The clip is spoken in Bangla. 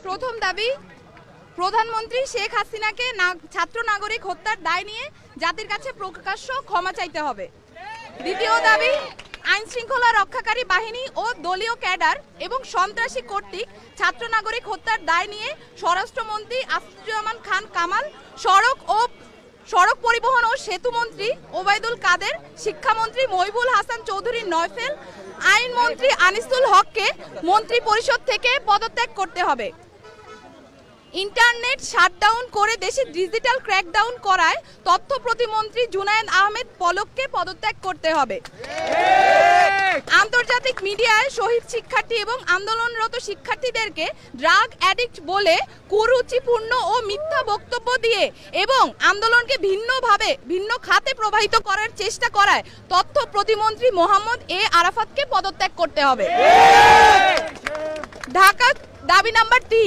প্রথম দাবি, প্রধানমন্ত্রী শেখ হাসিনাকে ছাত্র নাগরিক হত্যার দায় নিয়ে জাতির কাছে প্রকাশ্য ক্ষমা চাইতে হবে। দ্বিতীয় দাবি, আইন শৃঙ্খলা রক্ষাকারী বাহিনী ও দলীয় ক্যাডার এবং সন্ত্রাসী কর্তৃক ছাত্র নাগরিক হত্যার দায় নিয়ে স্বরাষ্ট্রমন্ত্রী আসিফুজ্জামান খান কামাল, সড়ক পরিবহন ও সেতু মন্ত্রী ওবায়দুল কাদের, শিক্ষামন্ত্রী মহিবুল হাসান চৌধুরী নয়ফেল, আইনমন্ত্রী আনিসুল হককে মন্ত্রী পরিষদ থেকে পদত্যাগ করতে হবে। ইন্টারনেট শাটডাউন করে দেশে ডিজিটাল ক্র্যাকডাউন করায় তথ্য প্রতিমন্ত্রী জুনায়েদ আহমেদ পলককে পদত্যাগ করতে হবে। আন্তর্জাতিক মিডিয়ায় শহীদ শিক্ষার্থী এবং আন্দোলনরত শিক্ষার্থীদেরকে ড্রাগ অ্যাডিক্ট বলে কুরুচিপূর্ণ ও মিথ্যা বক্তব্য দিয়ে এবং আন্দোলনকে ভিন্ন খাতে প্রবাহিত করার চেষ্টা করায় তথ্য প্রতিমন্ত্রী মোহাম্মদ এ আরাফাতকে পদত্যাগ করতে হবে। ঢাকা দাবি নাম্বার 3।